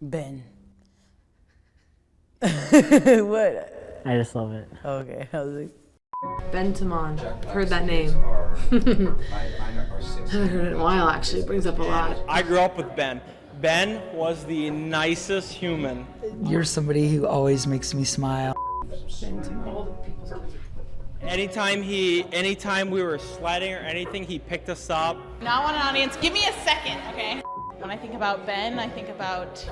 Ben. What? I just love it. Okay, I was like, Taman. Heard that name. Haven't heard it in a while, actually. It brings up a lot. I grew up with Ben. Ben was the nicest human. you're somebody who always makes me smile. Anytime we were sledding or anything, he picked us up. Now I want an audience. Give me a second, okay? When I think about Ben, I think about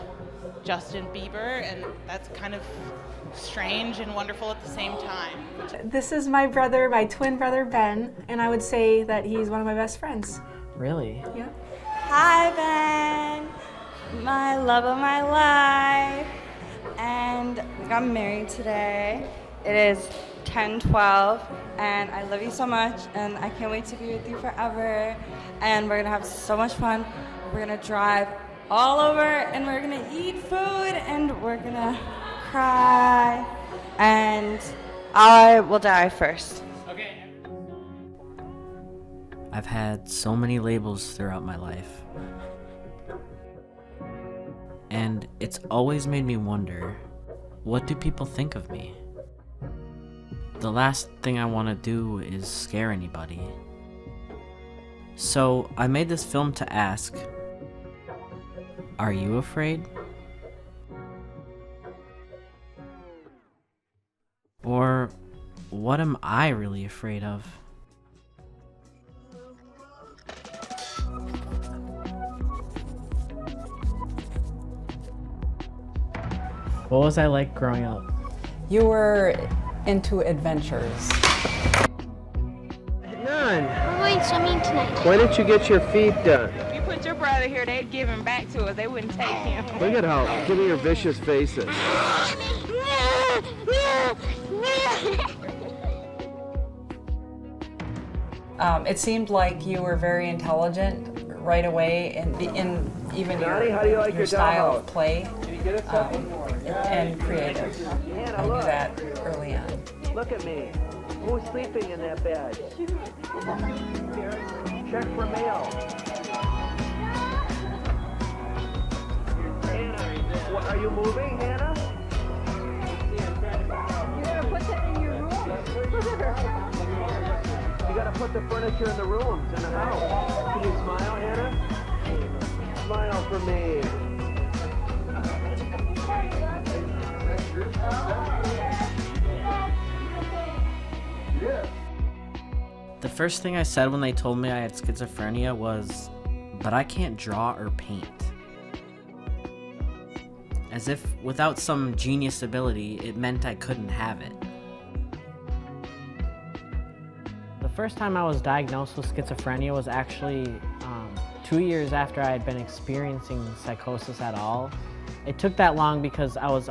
Justin Bieber, and that's kind of strange and wonderful at the same time. This is my brother, my twin brother Ben, and I would say that he's one of my best friends. Really? Yeah. Hi, Ben, my love of my life, and we got married today. It is 10/12, and I love you so much, and I can't wait to be with you forever, and we're gonna have so much fun. We're gonna drive all over, and we're gonna eat food, and we're gonna cry, and I will die first. I've had so many labels throughout my life. And it's always made me wonder, what do people think of me? The last thing I want to do is scare anybody. So I made this film to ask, are you afraid? Or what am I really afraid of? What was I like growing up? You were into adventures. None. We're going swimming tonight. Why didn't you get your feet done? If you put your brother here, they'd give him back to us. They wouldn't take him. Look at how, give me your vicious faces. It seemed like you were very intelligent right away, in even Johnny, how do you like your your style dollhouse? of play Can you get us something? and creative. Hannah, I knew look. that early on. Look at me. Who's sleeping in that bed? Check for mail. Hannah, what, are you moving, Hannah? You're gonna put that in your room? You gotta put the furniture in the rooms, in the house. Can you smile, Hannah? Smile for me. The first thing I said when they told me I had schizophrenia was, but I can't draw or paint. As if without some genius ability, it meant I couldn't have it. The first time I was diagnosed with schizophrenia was actually 2 years after I had been experiencing psychosis at all. It took that long because I was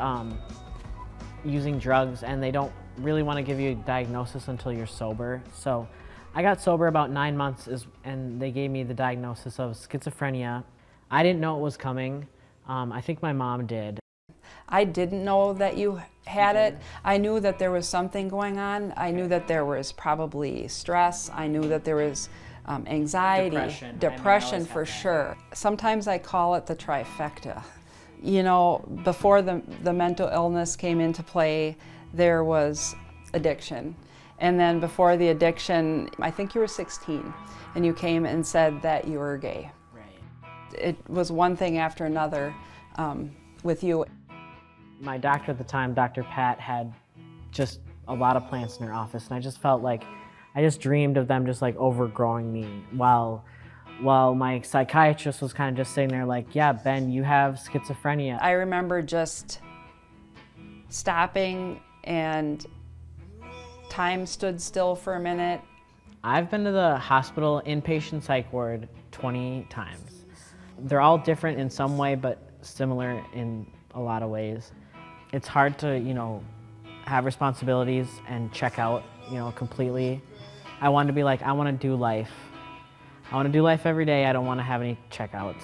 using drugs, and they don't really want to give you a diagnosis until you're sober. So I got sober about 9 months, and they gave me the diagnosis of schizophrenia. I didn't know it was coming. I think my mom did. I didn't know that you had it. I knew that there was something going on. I knew that there was probably stress. I knew that there was anxiety, depression for sure. Sometimes I call it the trifecta. You know, before the mental illness came into play, there was addiction. And then before the addiction, I think you were 16, and you came and said that you were gay. Right. It was one thing after another with you. My doctor at the time, Dr. Pat, had just a lot of plants in her office, and I just felt like I just dreamed of them just like overgrowing me, while my psychiatrist was kind of just sitting there like, yeah, Ben, you have schizophrenia. I remember just stopping, and time stood still for a minute. I've been to the hospital inpatient psych ward 20 times. They're all different in some way, but similar in a lot of ways. It's hard to, have responsibilities and check out, completely. I wanted to be like, I want to do life. I want to do life every day. I don't want to have any checkouts.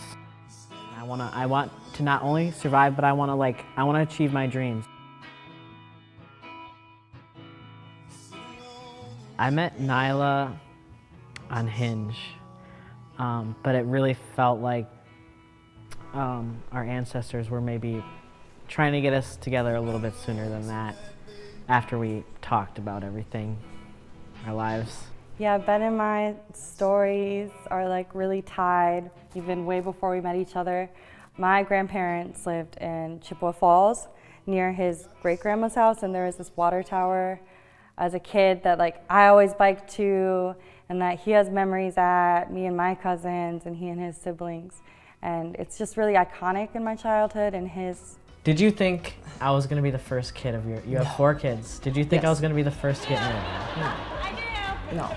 I want to not only survive, but I want to achieve my dreams. I met Nyla on Hinge, but it really felt like our ancestors were maybe trying to get us together a little bit sooner than that, after we talked about everything, our lives. Yeah, Ben and my stories are like really tied, even way before we met each other. My grandparents lived in Chippewa Falls near his great-grandma's house, and there was this water tower as a kid that like I always biked to, and that he has memories at, me and my cousins, and he and his siblings. And it's just really iconic in my childhood and his. Did you think I was going to be the first kid of you have 4 kids. Did you think I was going to be the first kid? No.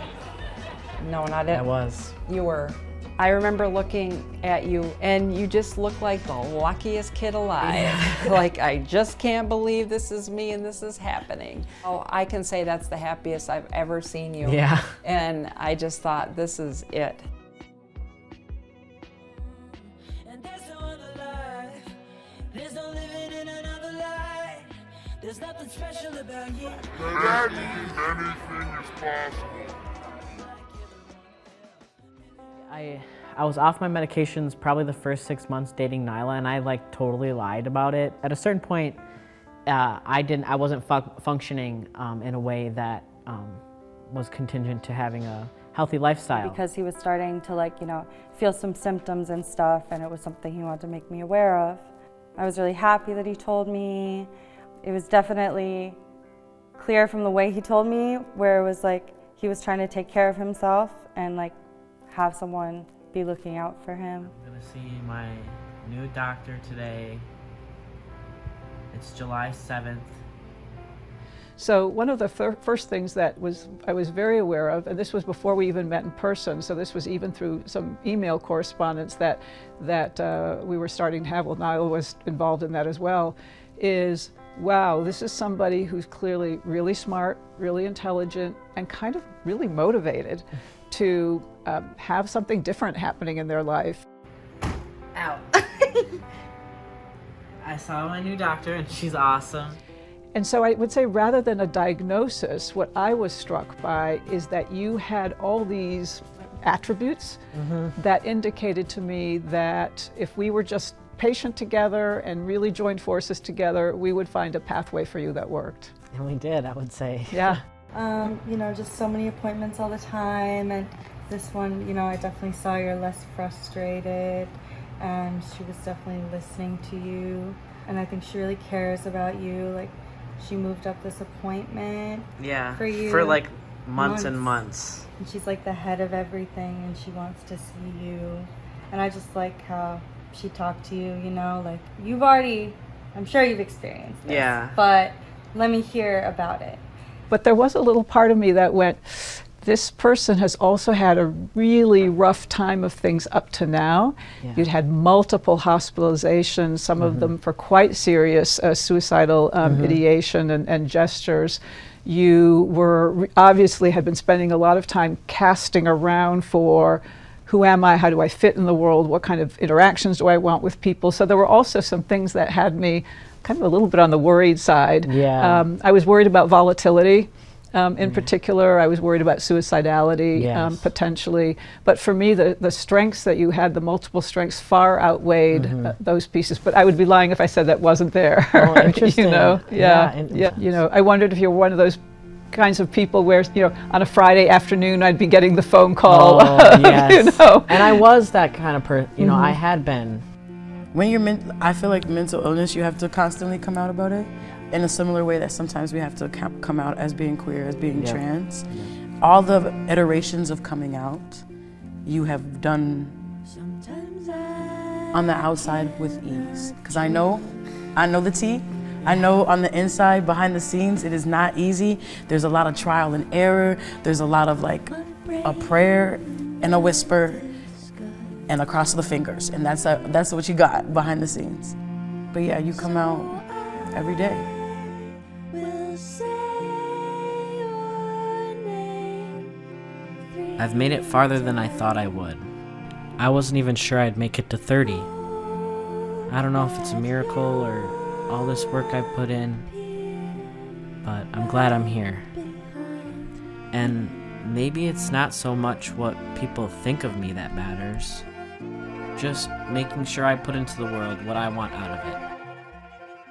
No, not it. I was. You were. I remember looking at you, and you just looked like the luckiest kid alive. Yeah. Like, I just can't believe this is me and this is happening. Oh, I can say that's the happiest I've ever seen you. Yeah. And I just thought, this is it. There's nothing special about you. That means anything is possible. I was off my medications probably the first 6 months dating Nyla, and I like totally lied about it. At a certain point, I wasn't functioning in a way that was contingent to having a healthy lifestyle. Because he was starting to like, you know, feel some symptoms and stuff, and it was something he wanted to make me aware of. I was really happy that he told me. It was definitely clear from the way he told me, where it was like he was trying to take care of himself and like have someone be looking out for him. I'm gonna see my new doctor today. It's July 7th. So one of the first things that I was very aware of, and this was before we even met in person, so this was even through some email correspondence that we were starting to have, well, Nyla was involved in that as well, is wow, this is somebody who's clearly really smart, really intelligent, and kind of really motivated to have something different happening in their life. Ow. I saw my new doctor, and she's awesome. And so I would say, rather than a diagnosis, what I was struck by is that you had all these attributes that indicated to me that if we were just patient together and really joined forces together, we would find a pathway for you that worked. And we did, I would say. Yeah. You know, just so many appointments all the time, and this one, you know, I definitely saw you're less frustrated, and she was definitely listening to you, and I think she really cares about you. Like, she moved up this appointment for you. For like months and months. And she's like the head of everything, and she wants to see you. And I just like how she talked to you, you know, like you've already, I'm sure you've experienced this, yeah, but let me hear about it. But there was a little part of me that went, this person has also had a really rough time of things up to now. Yeah. You'd had multiple hospitalizations, some of them for quite serious suicidal ideation and gestures. You were obviously had been spending a lot of time casting around for who am I, how do I fit in the world, what kind of interactions do I want with people. So there were also some things that had me kind of a little bit on the worried side. Yeah. I was worried about volatility. In particular, I was worried about suicidality, potentially. But for me, the strengths that you had, the multiple strengths, far outweighed those pieces. But I would be lying if I said that wasn't there. Oh, interesting. You know, yeah. You know, I wondered if you were one of those kinds of people where, you know, on a Friday afternoon, I'd be getting the phone call. Oh, yes. You know? And I was that kind of person. You know, I had been. When you're I feel like mental illness, you have to constantly come out about it. In a similar way that sometimes we have to come out as being queer, as being trans. All the iterations of coming out, you have done on the outside with ease. Because I know the tea. I know on the inside, behind the scenes, it is not easy. There's a lot of trial and error. There's a lot of like a prayer and a whisper and a cross of the fingers. And that's what you got behind the scenes. But yeah, you come out every day. I've made it farther than I thought I would. I wasn't even sure I'd make it to 30. I don't know if it's a miracle or all this work I've put in, but I'm glad I'm here. And maybe it's not so much what people think of me that matters. just making sure I put into the world what I want out of it.